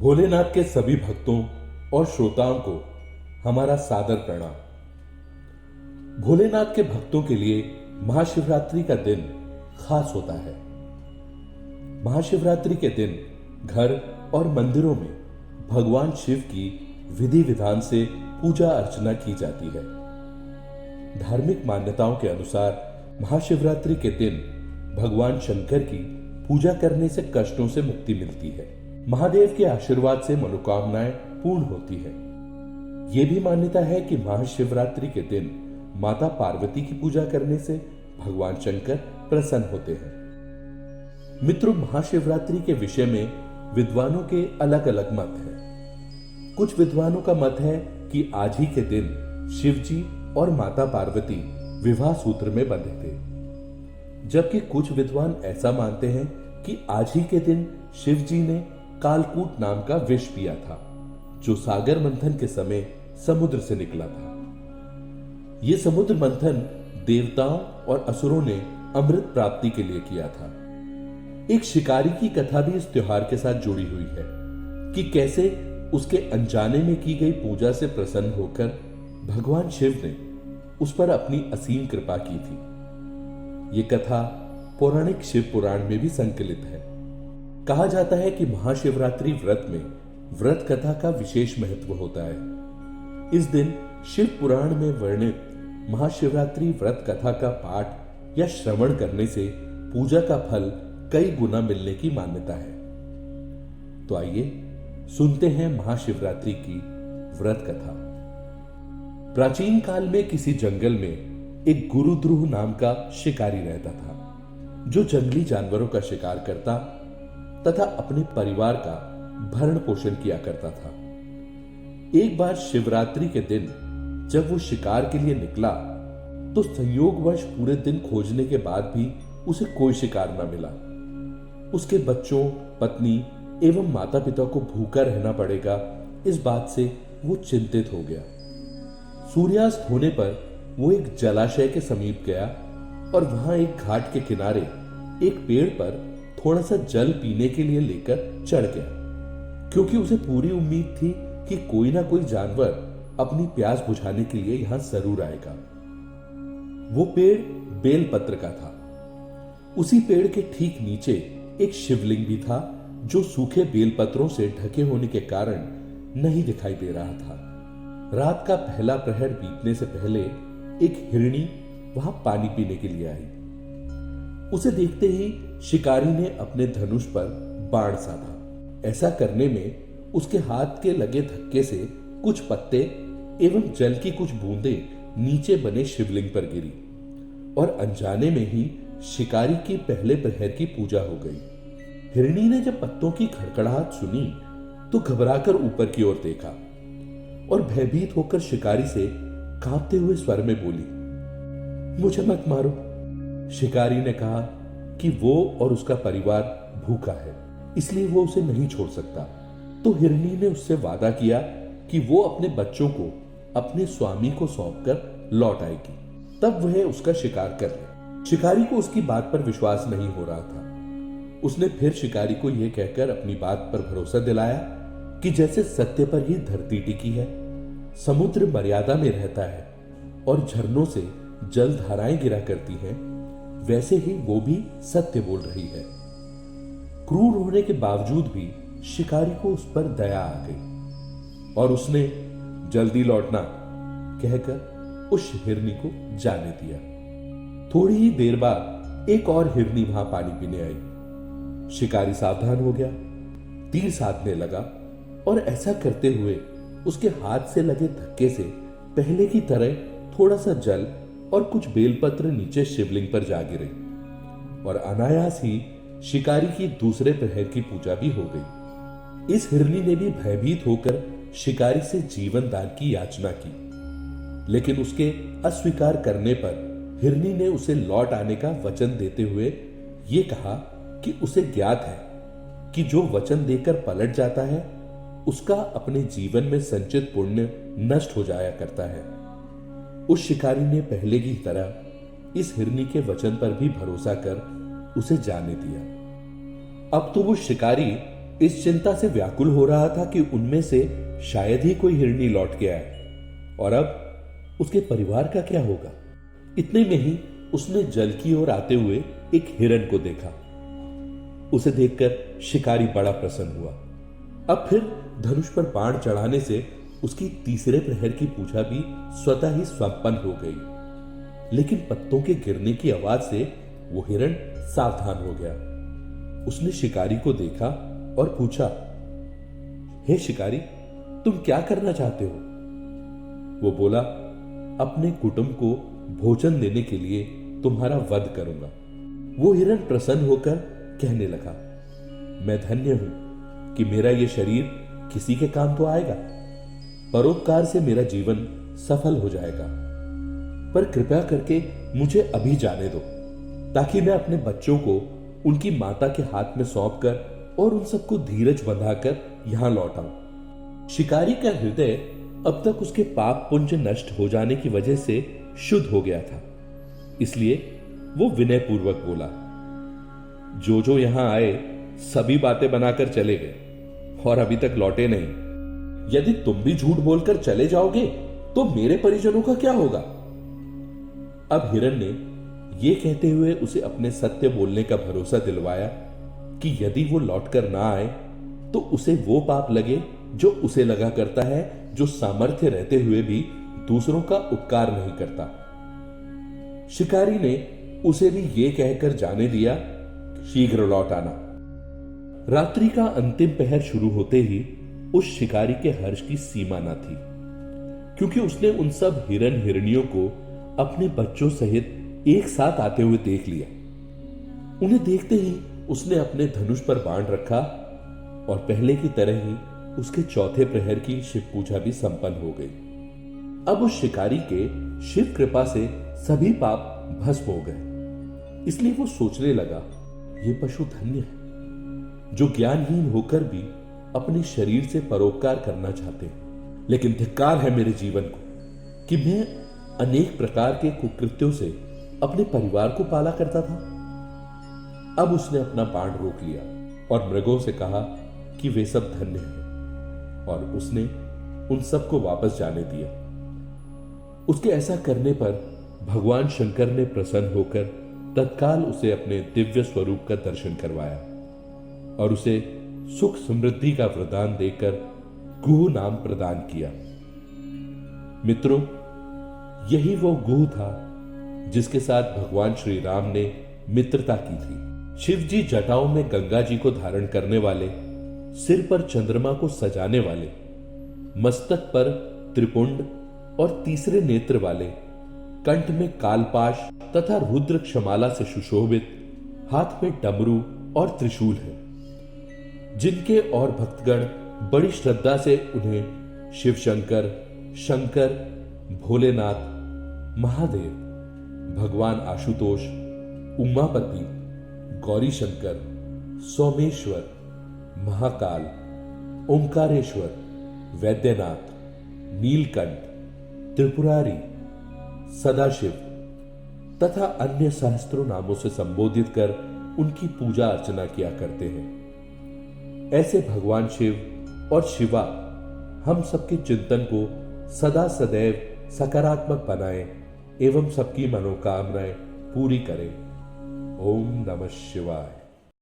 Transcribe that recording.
भोलेनाथ के सभी भक्तों और श्रोताओं को हमारा सादर प्रणाम। भोलेनाथ के भक्तों के लिए महाशिवरात्रि का दिन खास होता है। महाशिवरात्रि के दिन घर और मंदिरों में भगवान शिव की विधि विधान से पूजा अर्चना की जाती है। धार्मिक मान्यताओं के अनुसार महाशिवरात्रि के दिन भगवान शंकर की पूजा करने से कष्टों से मुक्ति मिलती है। महादेव के आशीर्वाद से मनोकामनाएं पूर्ण होती है। यह भी मान्यता है कि महाशिवरात्रि के दिन माता पार्वती की पूजा करने से भगवान शंकर प्रसन्न होते हैं। मित्रों, महाशिवरात्रि के विषय में विद्वानों के अलग अलग मत हैं। कुछ विद्वानों का मत है कि आज ही के दिन शिव जी और माता पार्वती विवाह सूत्र में बंधे थे, जबकि कुछ विद्वान ऐसा मानते हैं कि आज ही के दिन शिव जी ने कालकूट नाम का विष पिया था, जो सागर मंथन के समय समुद्र से निकला था। यह समुद्र मंथन देवताओं और असुरों ने अमृत प्राप्ति के लिए किया था। एक शिकारी की कथा भी इस त्योहार के साथ जुड़ी हुई है कि कैसे उसके अनजाने में की गई पूजा से प्रसन्न होकर भगवान शिव ने उस पर अपनी असीम कृपा की थी। यह कथा पौराणिक शिव पुराण में भी संकलित है। कहा जाता है कि महाशिवरात्रि व्रत में व्रत कथा का विशेष महत्व होता है। इस दिन शिव पुराण में वर्णित महाशिवरात्रि व्रत कथा का पाठ या श्रवण करने से पूजा का फल कई गुना मिलने की मान्यता है। तो आइए सुनते हैं महाशिवरात्रि की व्रत कथा। प्राचीन काल में किसी जंगल में एक गुरुद्रुह नाम का शिकारी रहता था, जो जंगली जानवरों का शिकार करता तथा अपने परिवार का भरण पोषण किया करता था। एक बार शिवरात्रि के दिन जब वो शिकार के लिए निकला तो संयोगवश पूरे दिन खोजने के बाद भी उसे कोई शिकार न मिला। उसके बच्चों, पत्नी एवं माता पिता को भूखा रहना पड़ेगा, इस बात से वो चिंतित हो गया। सूर्यास्त होने पर वो एक जलाशय के समीप गया और वहां एक घाट के किनारे एक पेड़ पर थोड़ा सा जल पीने के लिए लेकर चढ़ गया, क्योंकि उसे पूरी उम्मीद थी कि कोई ना कोई जानवर अपनी प्यास बुझाने के लिए यहां जरूर आएगा। वो पेड़ बेलपत्र का था। उसी पेड़ के ठीक नीचे एक शिवलिंग भी था, जो सूखे बेलपत्रों से ढके होने के कारण नहीं दिखाई दे रहा था। रात का पहला प्रहर बीतने से पहले एक हिरणी वहां पानी पीने के लिए आई। उसे देखते ही शिकारी ने अपने धनुष पर बाण साधा। ऐसा करने में उसके हाथ के लगे धक्के से कुछ पत्ते एवं जल की कुछ बूंदें नीचे बने शिवलिंग पर गिरी और अनजाने में ही शिकारी की पहले प्रहर की पूजा हो गई। हिरणी ने जब पत्तों की खड़खड़ाहट सुनी तो घबराकर ऊपर की ओर देखा और भयभीत होकर शिकारी से कांपते हुए स्वर में बोली, मुझे मत मारो। शिकारी ने कहा कि वो और उसका परिवार भूखा है, इसलिए वो उसे नहीं छोड़ सकता। तो हिरणी ने उससे वादा किया कि वो अपने बच्चों को अपने स्वामी को सौंपकर लौट आएगी, तब वह उसका शिकार कर ले। शिकारी को उसकी बात पर विश्वास नहीं हो रहा था। उसने फिर शिकारी को यह कहकर अपनी बात पर भरोसा दिलाया कि जैसे सत्य पर ही धरती टिकी है, समुद्र मर्यादा में रहता है और झरनों से जल धाराएं गिरा करती हैं, वैसे ही वो भी सत्य बोल रही है। क्रूर होने के बावजूद भी शिकारी को उस पर दया आ गई और उसने जल्दी लौटना कहकर उस हिरनी को जाने दिया। थोड़ी ही देर बाद एक और हिरनी वहां पानी पीने आई। शिकारी सावधान हो गया, तीर साधने लगा और ऐसा करते हुए उसके हाथ से लगे धक्के से पहले की तरह थोड़ा सा जल और कुछ बेलपत्र नीचे शिवलिंग पर जा गिरे और अनायास ही शिकारी की दूसरे प्रहर की पूजा भी हो गई। इस हिरनी ने भी भयभीत होकर शिकारी से जीवन दान की याचना की, लेकिन उसके अस्वीकार करने पर हिरनी ने उसे लौट आने का वचन देते हुए यह कहा कि उसे ज्ञात है कि जो वचन देकर पलट जाता है उसका अपने जीवन में संचित पुण्य नष्ट हो जाया करता है। उस शिकारी ने पहले की तरह इस हिरनी के वचन पर भी भरोसा कर उसे जाने दिया। अब तो वो शिकारी इस चिंता से व्याकुल हो रहा था कि उनमें से शायद ही कोई हिरणी लौट के आए, और अब उसके परिवार का क्या होगा। इतने में ही उसने जल की ओर आते हुए एक हिरण को देखा। उसे देखकर शिकारी बड़ा प्रसन्न हुआ। अब फिर धनुष पर बाण चढ़ाने से उसकी तीसरे प्रहर की पूजा भी स्वतः ही संपन्न हो गई। लेकिन पत्तों के गिरने की आवाज से वो हिरण सावधान हो गया। उसने शिकारी को देखा और पूछा, हे शिकारी, तुम क्या करना चाहते हो? वो बोला, अपने कुटुंब को भोजन देने के लिए तुम्हारा वध करूंगा। वो हिरण प्रसन्न होकर कहने लगा, मैं धन्य हूं कि मेरा यह शरीर किसी के काम तो आएगा। परोपकार से मेरा जीवन सफल हो जाएगा। पर कृपया करके मुझे अभी जाने दो, ताकि मैं अपने बच्चों को उनकी माता के हाथ में सौंप कर और उन सबको धीरज बंधाकर यहां लौट आऊं। शिकारी का हृदय अब तक उसके पाप पुंज नष्ट हो जाने की वजह से शुद्ध हो गया था, इसलिए वो विनय पूर्वक बोला, जो यहां आए सभी बातें बनाकर चले गए और अभी तक लौटे नहीं। यदि तुम भी झूठ बोलकर चले जाओगे तो मेरे परिजनों का क्या होगा? अब हिरण ने यह कहते हुए उसे अपने सत्य बोलने का भरोसा दिलवाया कि यदि वो लौटकर ना आए तो उसे वो पाप लगे जो उसे लगा करता है, जो सामर्थ्य रहते हुए भी दूसरों का उपकार नहीं करता। शिकारी ने उसे भी यह कहकर जाने दिया, शीघ्र लौट आना। रात्रि का अंतिम पहर शुरू होते ही उस शिकारी के हर्ष की सीमा न थी, क्योंकि उसने उन सब हिरण हिरनियों को अपने बच्चों सहित एक साथ आते हुए देख लिया। उन्हें देखते ही उसने अपने धनुष पर बाण रखा और पहले की तरह ही उसके चौथे प्रहर की शिव पूजा भी संपन्न हो गई। अब उस शिकारी के शिव कृपा से सभी पाप भस्म हो गए। इसलिए वो सोचने लगा, ये पशु धन्य है जो ज्ञानहीन होकर भी अपने शरीर से परोपकार करना चाहते हैं। लेकिन धिक्कार है मेरे जीवन को कि मैं अनेक प्रकार के कुकृत्यों से अपने परिवार को पाला करता था। अब उसने अपना बाण रोक लिया और मृगों से कहा कि वे सब धन्य हैं, और उसने उन सबको वापस जाने दिया। उसके ऐसा करने पर भगवान शंकर ने प्रसन्न होकर तत्काल उसे अपने दिव्य स्वरूप का दर्शन करवाया और उसे सुख समृद्धि का वरदान देकर गुह नाम प्रदान किया। मित्रों, यही वो गुह था जिसके साथ भगवान श्री राम ने मित्रता की थी। शिव जी जटाओं में गंगा जी को धारण करने वाले, सिर पर चंद्रमा को सजाने वाले, मस्तक पर त्रिपुंड और तीसरे नेत्र वाले, कंठ में कालपाश तथा रुद्र क्षमाला से सुशोभित, हाथ में डमरू और त्रिशूल है, जिनके और भक्तगण बड़ी श्रद्धा से उन्हें शिव शंकर, शंकर, भोलेनाथ, महादेव, भगवान आशुतोष, उमापति, गौरी शंकर, सोमेश्वर, महाकाल, ओंकारेश्वर, वैद्यनाथ, नीलकंठ, त्रिपुरारी, सदाशिव तथा अन्य सहस्त्रों नामों से संबोधित कर उनकी पूजा अर्चना किया करते हैं। ऐसे भगवान शिव और शिवा हम सबके चिंतन को सदा सदैव सकारात्मक बनाए एवं सबकी मनोकामनाएं पूरी करें। ओम नमः शिवाय।